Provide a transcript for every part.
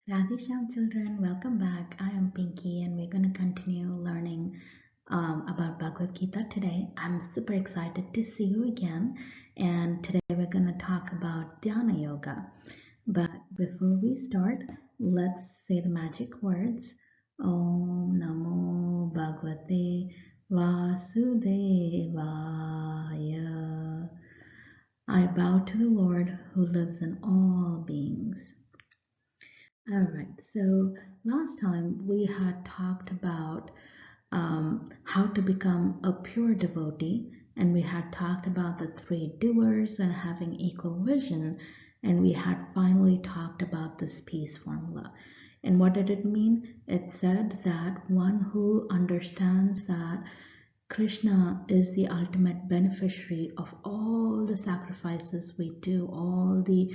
Radhe Shyam children, welcome back. I am Pinky and we're going to continue learning about Bhagavad Gita today. I'm super excited to see you again, and today we're going to talk about Dhyana Yoga. But before we start, let's say the magic words. Om Namo Bhagavate Vasudevaya. I bow to the Lord who lives in all beings. All right, so last time we had talked about how to become a pure devotee, and we had talked about the three doers and having equal vision, and we had finally talked about this peace formula. And what did it mean? It said that one who understands that Krishna is the ultimate beneficiary of all the sacrifices we do, all the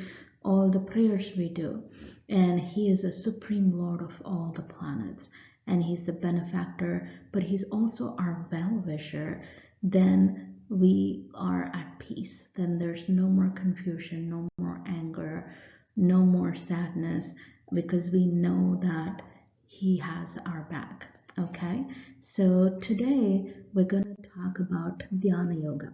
prayers we do, and he is a supreme lord of all the planets, and he's the benefactor, but he's also our well-wisher. Then we are at peace. Then there's no more confusion, no more anger, no more sadness, because we know that he has our back. Okay, so today we're going to talk about Dhyana Yoga.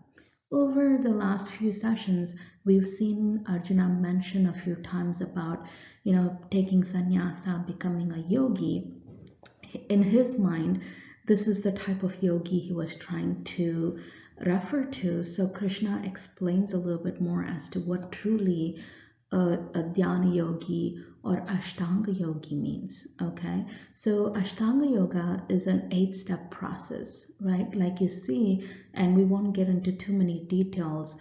Over the last few sessions, we've seen Arjuna mention a few times about, taking sannyasa, becoming a yogi. In his mind, this is the type of yogi he was trying to refer to. So Krishna explains a little bit more as to what truly a dhyana yogi or ashtanga yogi means. Okay, so ashtanga yoga is an 8-step process, right? Like you see, and we won't get into too many details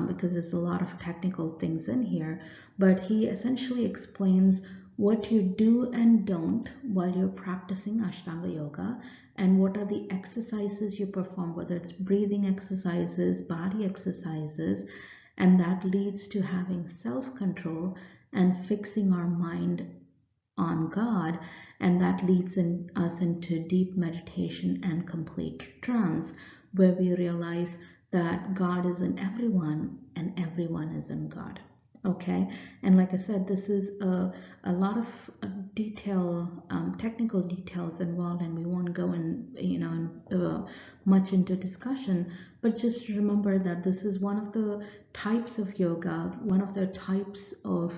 because there's a lot of technical things in here, but he essentially explains what you do and don't while you're practicing ashtanga yoga, and what are the exercises you perform, whether it's breathing exercises, body exercises, and that leads to having self-control and fixing our mind on God, and that leads us into deep meditation and complete trance, where we realize that God is in everyone and everyone is in God. Okay, and like I said, this is a lot of technical details involved, and we won't go much into discussion, but just remember that this is one of the types of yoga, one of the types of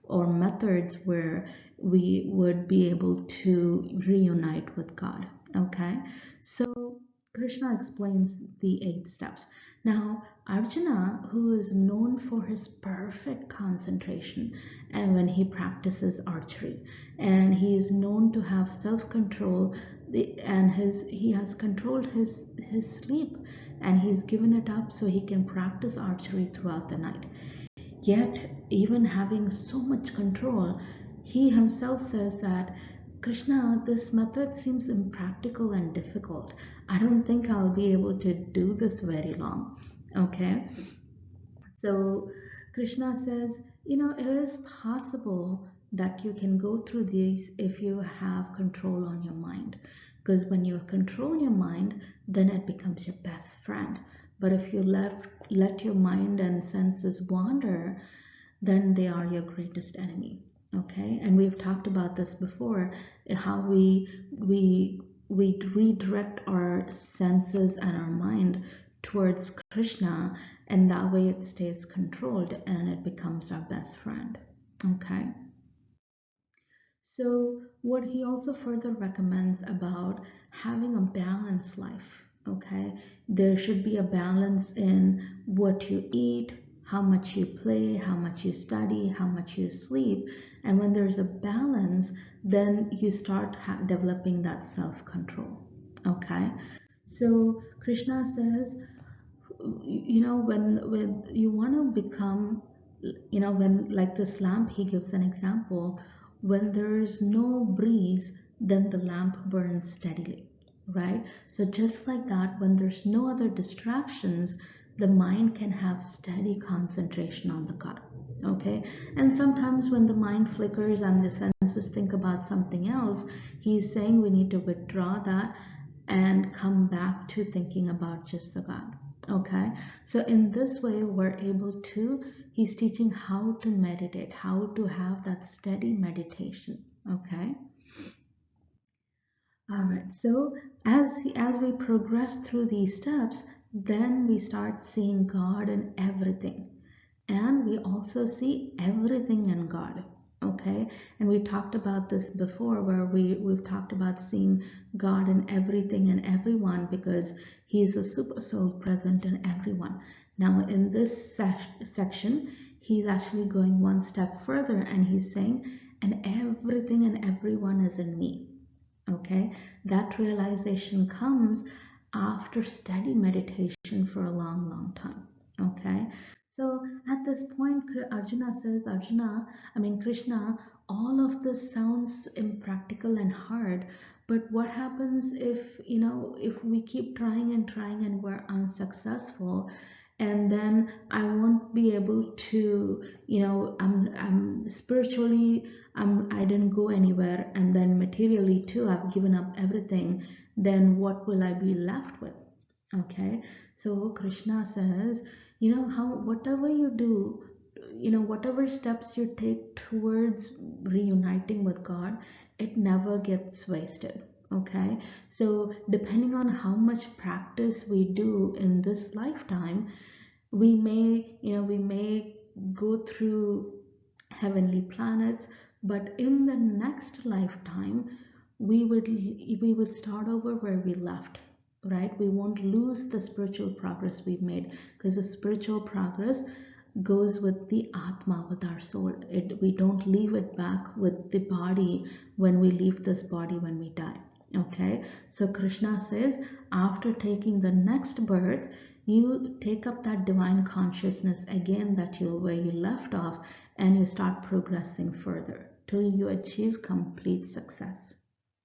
or methods where we would be able to reunite with God. Okay, so Krishna explains the 8 steps. Now, Arjuna, who is known for his perfect concentration and when he practices archery, and he is known to have self-control, and he has controlled his sleep, and he's given it up so he can practice archery throughout the night. Yet, even having so much control, he himself says that, Krishna, this method seems impractical and difficult. I don't think I'll be able to do this very long. Okay? So Krishna says, it is possible that you can go through these if you have control on your mind. Because when you control your mind, then it becomes your best friend. But if you let your mind and senses wander, then they are your greatest enemy. Okay, and we've talked about this before, how we redirect our senses and our mind towards Krishna, and that way it stays controlled and it becomes our best friend. Okay, so what he also further recommends about having a balanced life. Okay, there should be a balance in what you eat, how much you play, how much you study, how much you sleep, and when there's a balance, then you start developing that self-control. Okay, so Krishna says, when you want to become, when, like this lamp, he gives an example, when there's no breeze, then the lamp burns steadily, right? So just like that, when there's no other distractions, the mind can have steady concentration on the God. Okay, and sometimes when the mind flickers and the senses think about something else, he's saying we need to withdraw that and come back to thinking about just the God. Okay, so in this way, we're able to, he's teaching how to meditate, how to have that steady meditation. Okay. All right, so as we progress through these steps, then we start seeing God in everything, and we also see everything in God. Okay, and we talked about this before, where we've talked about seeing God in everything and everyone because He's a super soul present in everyone. Now, in this section, He's actually going one step further, and He's saying, "And everything and everyone is in me." Okay, that realization comes after steady meditation for a long, long time. Okay, so at this point, Arjuna says, Krishna, all of this sounds impractical and hard, but what happens if, if we keep trying and trying and we're unsuccessful? And then I won't be able to, I'm spiritually, I didn't go anywhere, and then materially too, I've given up everything. Then what will I be left with? Okay, so Krishna says, how whatever you do, whatever steps you take towards reuniting with God, it never gets wasted. Okay, so depending on how much practice we do in this lifetime, we may go through heavenly planets, but in the next lifetime we would start over where we left, right? We won't lose the spiritual progress we've made, because the spiritual progress goes with the atma, with our soul. We don't leave it back with the body when we leave this body, when we die. Okay, so Krishna says, after taking the next birth, you take up that divine consciousness again, that you where you left off, and you start progressing further till you achieve complete success.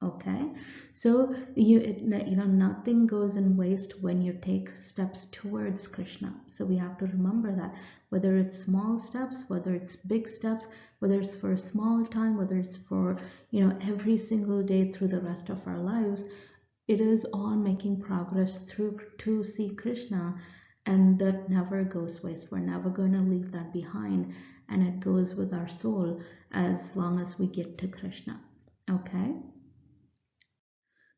Okay, so nothing goes in waste when you take steps towards Krishna. So we have to remember that, whether it's small steps, whether it's big steps, whether it's for a small time, whether it's for every single day through the rest of our lives, it is all making progress through to see Krishna, and that never goes waste. We're never going to leave that behind, and it goes with our soul as long as we get to Krishna. Okay.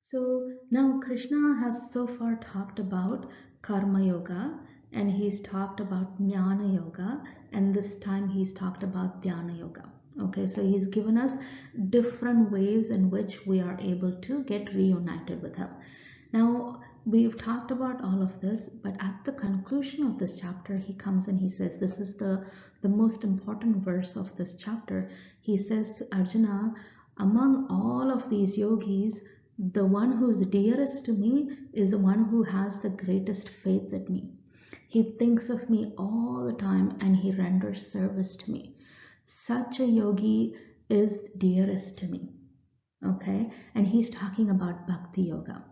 So now Krishna has so far talked about Karma Yoga, and he's talked about Jnana Yoga, and this time he's talked about Dhyana Yoga. Okay, so he's given us different ways in which we are able to get reunited with him. Now, we've talked about all of this, but at the conclusion of this chapter, he comes and he says, this is the most important verse of this chapter. He says, Arjuna, among all of these yogis, the one who's dearest to me is the one who has the greatest faith in me. He thinks of me all the time and he renders service to me. Such a yogi is dearest to me. Okay, and he's talking about bhakti yoga,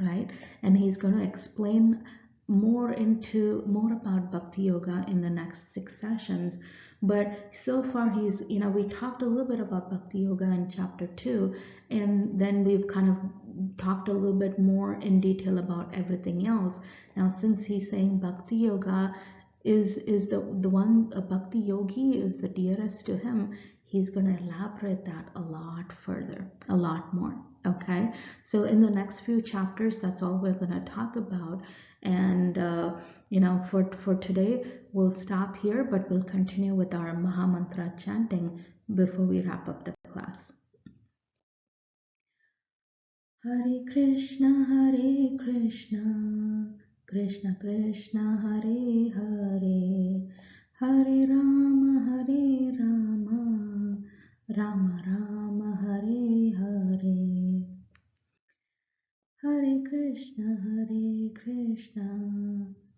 right? And he's going to explain more about bhakti yoga in the next 6 sessions. But so far we talked a little bit about bhakti yoga in chapter 2, and then we've kind of talked a little bit more in detail about everything else. Now, since he's saying bhakti yoga is the one, a bhakti yogi is the dearest to him, he's going to elaborate that a lot further, a lot more. Okay, so in the next few chapters, that's all we're going to talk about. And for today, we'll stop here, but we'll continue with our Maha Mantra chanting before we wrap up the class. Hare Krishna, Krishna Krishna, Hare Hare, Hare Rama, Rama Rama, Hare Hare. Hare Krishna,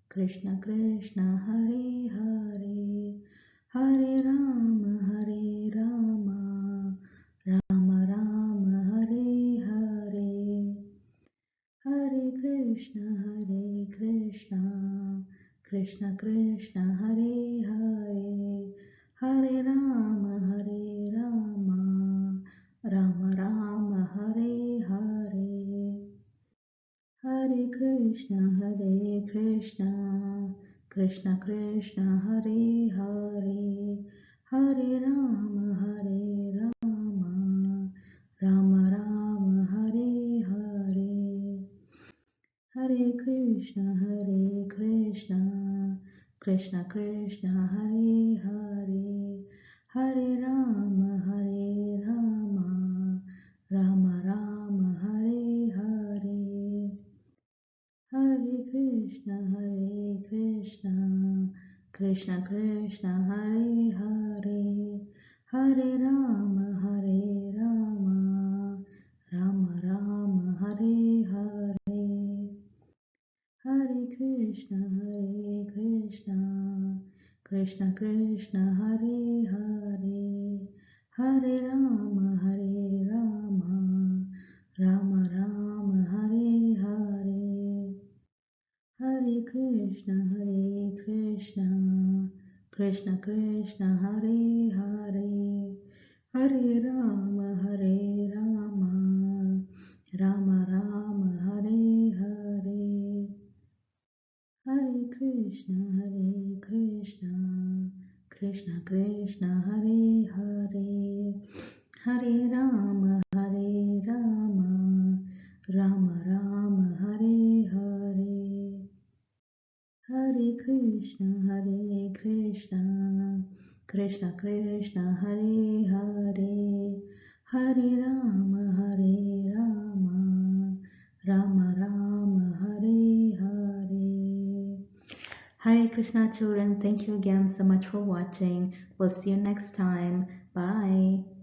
Krishna Krishna, Hare Hare, Hare Rama, Rama Rama, Hare Hare. Hare Krishna, Krishna Krishna, Hare Hare, Hare Rama, Rama Rama, Hare Hare. Hare Krishna. Krishna, Krishna Krishna, Hare Hare, Hare Rama, Rama Rama, Hare Hare. Hare Krishna, Krishna Krishna, Hare Hare, Hare Rama, Rama Rama, Hare Hare. Hare Krishna, Krishna Krishna, Hare Hare, Hare Rama, Rama Rama, Hare Hare. Hare Krishna, Krishna Krishna, Hare Hare, Hare Rama, Rama Rama, Hare Hare. Hare Krishna, Krishna Krishna, Hare Hare, Hare Rama, Rama Rama, Hare Hare. Hare Krishna, Krishna Krishna, Hare Hare, Hare Rama, Rama Rama, Hare Hare. Hare Krishna, Krishna Krishna, Hare Hare, Hare Rama, Rama Rama, Hare Hare. Hare Krishna children, thank you again so much for watching. We'll see you next time. Bye.